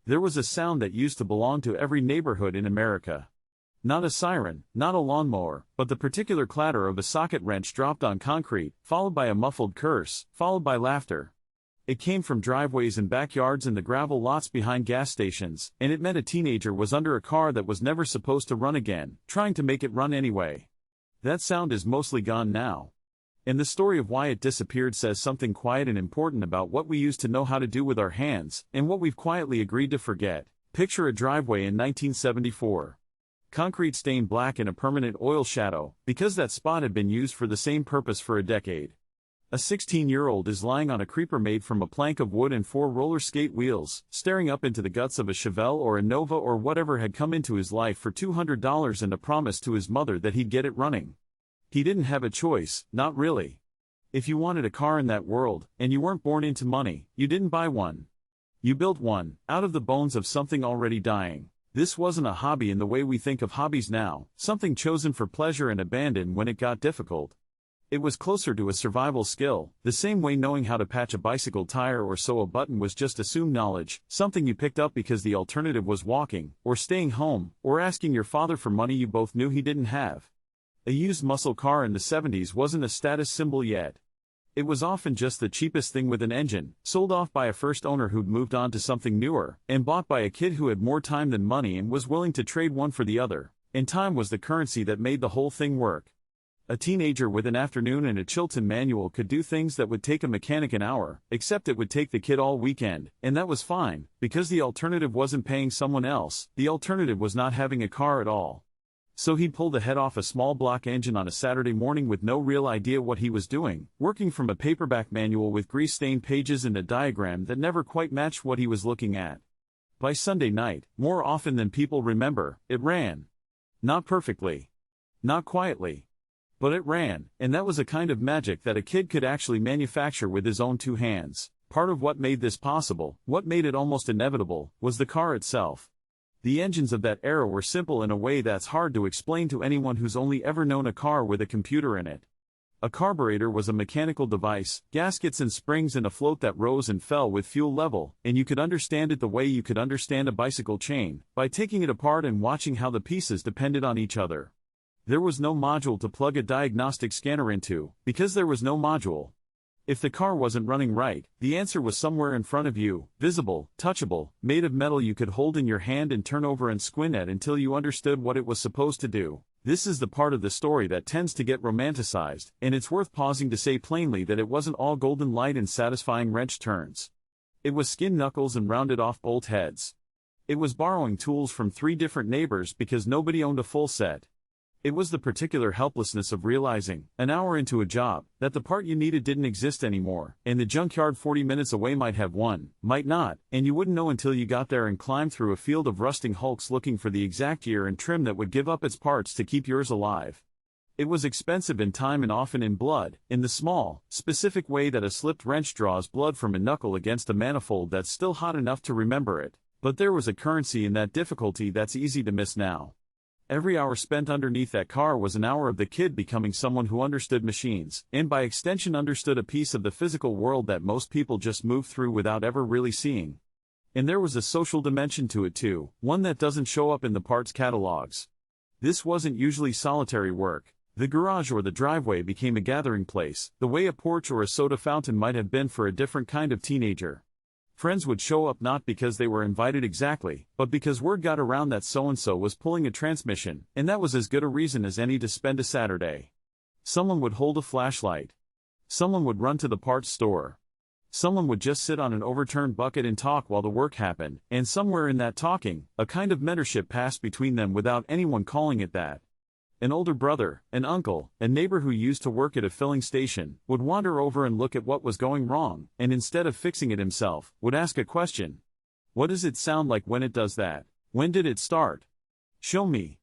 There was a sound that used to belong to every neighborhood in America. Not a siren, not a lawnmower, but the particular clatter of a socket wrench dropped on concrete, followed by a muffled curse, followed by laughter. It came from driveways and backyards and the gravel lots behind gas stations, and it meant a teenager was under a car that was never supposed to run again, trying to make it run anyway. That sound is mostly gone now. And the story of why it disappeared says something quiet and important about what we used to know how to do with our hands, and what we've quietly agreed to forget. Picture a driveway in 1974. Concrete stained black in a permanent oil shadow, because that spot had been used for the same purpose for a decade. A 16-year-old is lying on a creeper made from a plank of wood and 4 roller skate wheels, staring up into the guts of a Chevelle or a Nova or whatever had come into his life for $200 and a promise to his mother that he'd get it running. He didn't have a choice, not really. If you wanted a car in that world, and you weren't born into money, you didn't buy one. You built one, out of the bones of something already dying. This wasn't a hobby in the way we think of hobbies now, something chosen for pleasure and abandoned when it got difficult. It was closer to a survival skill, the same way knowing how to patch a bicycle tire or sew a button was just assumed knowledge, something you picked up because the alternative was walking, or staying home, or asking your father for money you both knew he didn't have. A used muscle car in the 70s wasn't a status symbol yet. It was often just the cheapest thing with an engine, sold off by a first owner who'd moved on to something newer, and bought by a kid who had more time than money and was willing to trade one for the other, and time was the currency that made the whole thing work. A teenager with an afternoon and a Chilton manual could do things that would take a mechanic an hour, except it would take the kid all weekend, and that was fine, because the alternative wasn't paying someone else, the alternative was not having a car at all. So he'd pull the head off a small block engine on a Saturday morning with no real idea what he was doing, working from a paperback manual with grease-stained pages and a diagram that never quite matched what he was looking at. By Sunday night, more often than people remember, it ran. Not perfectly. Not quietly. But it ran, and that was a kind of magic that a kid could actually manufacture with his own 2 hands. Part of what made this possible, what made it almost inevitable, was the car itself. The engines of that era were simple in a way that's hard to explain to anyone who's only ever known a car with a computer in it. A carburetor was a mechanical device, gaskets and springs and a float that rose and fell with fuel level, and you could understand it the way you could understand a bicycle chain, by taking it apart and watching how the pieces depended on each other. There was no module to plug a diagnostic scanner into, because there was no module. If the car wasn't running right, the answer was somewhere in front of you, visible, touchable, made of metal you could hold in your hand and turn over and squint at until you understood what it was supposed to do. This is the part of the story that tends to get romanticized, and it's worth pausing to say plainly that it wasn't all golden light and satisfying wrench turns. It was skin knuckles and rounded off bolt heads. It was borrowing tools from 3 different neighbors because nobody owned a full set. It was the particular helplessness of realizing, an hour into a job, that the part you needed didn't exist anymore, and the junkyard 40 minutes away might have one, might not, and you wouldn't know until you got there and climbed through a field of rusting hulks looking for the exact year and trim that would give up its parts to keep yours alive. It was expensive in time and often in blood, in the small, specific way that a slipped wrench draws blood from a knuckle against a manifold that's still hot enough to remember it, but there was a currency in that difficulty that's easy to miss now. Every hour spent underneath that car was an hour of the kid becoming someone who understood machines, and by extension understood a piece of the physical world that most people just move through without ever really seeing. And there was a social dimension to it too, one that doesn't show up in the parts catalogs. This wasn't usually solitary work. The garage or the driveway became a gathering place, the way a porch or a soda fountain might have been for a different kind of teenager. Friends would show up not because they were invited exactly, but because word got around that so-and-so was pulling a transmission, and that was as good a reason as any to spend a Saturday. Someone would hold a flashlight. Someone would run to the parts store. Someone would just sit on an overturned bucket and talk while the work happened, and somewhere in that talking, a kind of mentorship passed between them without anyone calling it that. An older brother, an uncle, a neighbor who used to work at a filling station, would wander over and look at what was going wrong, and instead of fixing it himself, would ask a question. What does it sound like when it does that? When did it start? Show me.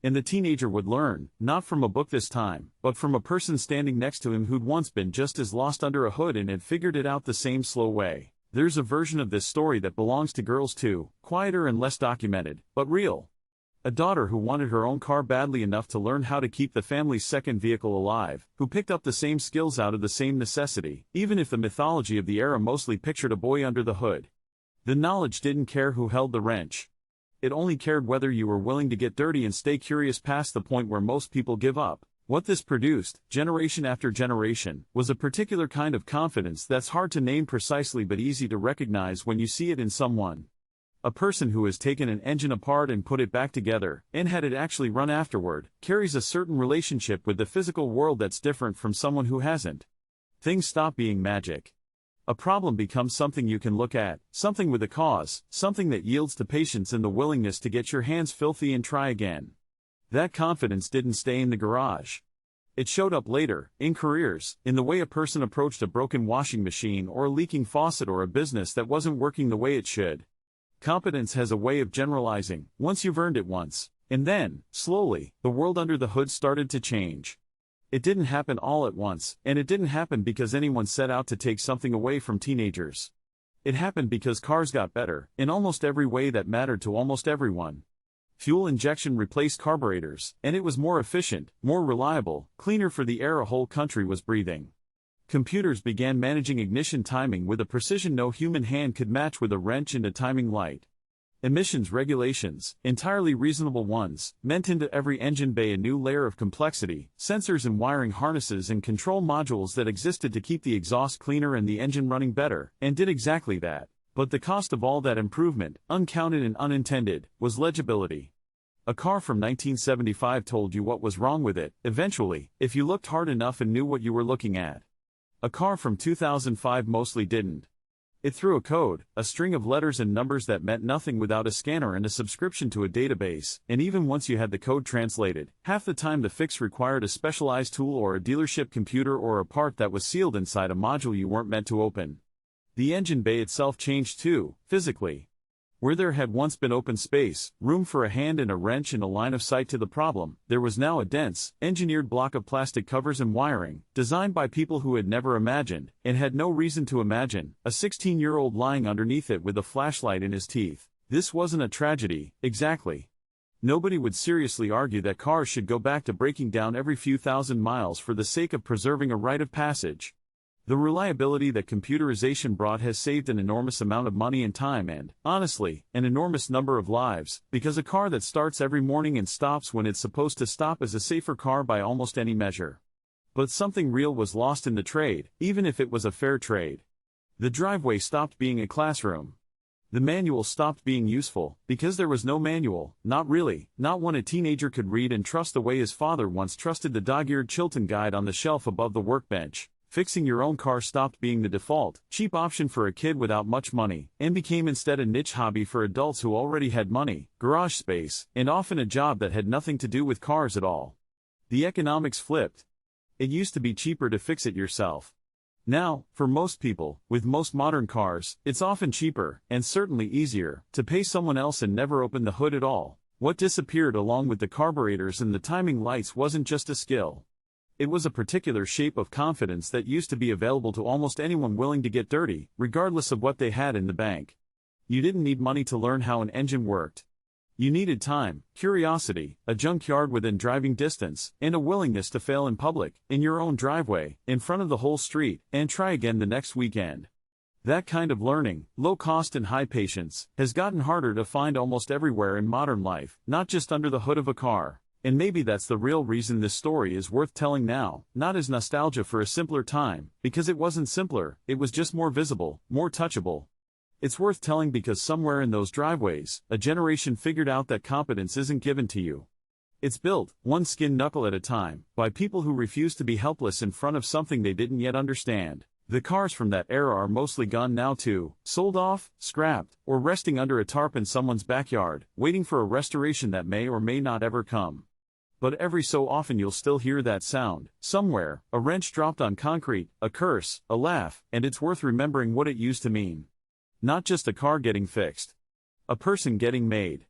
And the teenager would learn, not from a book this time, but from a person standing next to him who'd once been just as lost under a hood and had figured it out the same slow way. There's a version of this story that belongs to girls too, quieter and less documented, but real. A daughter who wanted her own car badly enough to learn how to keep the family's second vehicle alive, who picked up the same skills out of the same necessity, even if the mythology of the era mostly pictured a boy under the hood. The knowledge didn't care who held the wrench. It only cared whether you were willing to get dirty and stay curious past the point where most people give up. What this produced, generation after generation, was a particular kind of confidence that's hard to name precisely but easy to recognize when you see it in someone. A person who has taken an engine apart and put it back together, and had it actually run afterward, carries a certain relationship with the physical world that's different from someone who hasn't. Things stop being magic. A problem becomes something you can look at, something with a cause, something that yields to patience and the willingness to get your hands filthy and try again. That confidence didn't stay in the garage. It showed up later, in careers, in the way a person approached a broken washing machine or a leaking faucet or a business that wasn't working the way it should. Competence has a way of generalizing, once you've earned it once, and then, slowly, the world under the hood started to change. It didn't happen all at once, and it didn't happen because anyone set out to take something away from teenagers. It happened because cars got better, in almost every way that mattered to almost everyone. Fuel injection replaced carburetors, and it was more efficient, more reliable, cleaner for the air a whole country was breathing. Computers began managing ignition timing with a precision no human hand could match with a wrench and a timing light. Emissions regulations, entirely reasonable ones, meant into every engine bay a new layer of complexity, sensors and wiring harnesses and control modules that existed to keep the exhaust cleaner and the engine running better, and did exactly that. But the cost of all that improvement, uncounted and unintended, was legibility. A car from 1975 told you what was wrong with it, eventually, if you looked hard enough and knew what you were looking at. A car from 2005 mostly didn't. It threw a code, a string of letters and numbers that meant nothing without a scanner and a subscription to a database, and even once you had the code translated, half the time the fix required a specialized tool or a dealership computer or a part that was sealed inside a module you weren't meant to open. The engine bay itself changed too, physically. Where there had once been open space, room for a hand and a wrench and a line of sight to the problem, there was now a dense, engineered block of plastic covers and wiring, designed by people who had never imagined, and had no reason to imagine, a 16-year-old lying underneath it with a flashlight in his teeth. This wasn't a tragedy, exactly. Nobody would seriously argue that cars should go back to breaking down every few thousand miles for the sake of preserving a rite of passage. The reliability that computerization brought has saved an enormous amount of money and time and, honestly, an enormous number of lives, because a car that starts every morning and stops when it's supposed to stop is a safer car by almost any measure. But something real was lost in the trade, even if it was a fair trade. The driveway stopped being a classroom. The manual stopped being useful, because there was no manual, not really, not one a teenager could read and trust the way his father once trusted the dog-eared Chilton guide on the shelf above the workbench. Fixing your own car stopped being the default, cheap option for a kid without much money, and became instead a niche hobby for adults who already had money, garage space, and often a job that had nothing to do with cars at all. The economics flipped. It used to be cheaper to fix it yourself. Now, for most people, with most modern cars, it's often cheaper, and certainly easier, to pay someone else and never open the hood at all. What disappeared along with the carburetors and the timing lights wasn't just a skill. It was a particular shape of confidence that used to be available to almost anyone willing to get dirty, regardless of what they had in the bank. You didn't need money to learn how an engine worked. You needed time, curiosity, a junkyard within driving distance, and a willingness to fail in public, in your own driveway, in front of the whole street, and try again the next weekend. That kind of learning, low cost and high patience, has gotten harder to find almost everywhere in modern life, not just under the hood of a car. And maybe that's the real reason this story is worth telling now, not as nostalgia for a simpler time, because it wasn't simpler, it was just more visible, more touchable. It's worth telling because somewhere in those driveways, a generation figured out that competence isn't given to you. It's built, one skin knuckle at a time, by people who refuse to be helpless in front of something they didn't yet understand. The cars from that era are mostly gone now too, sold off, scrapped, or resting under a tarp in someone's backyard, waiting for a restoration that may or may not ever come. But every so often you'll still hear that sound, somewhere, a wrench dropped on concrete, a curse, a laugh, and it's worth remembering what it used to mean. Not just a car getting fixed. A person getting made.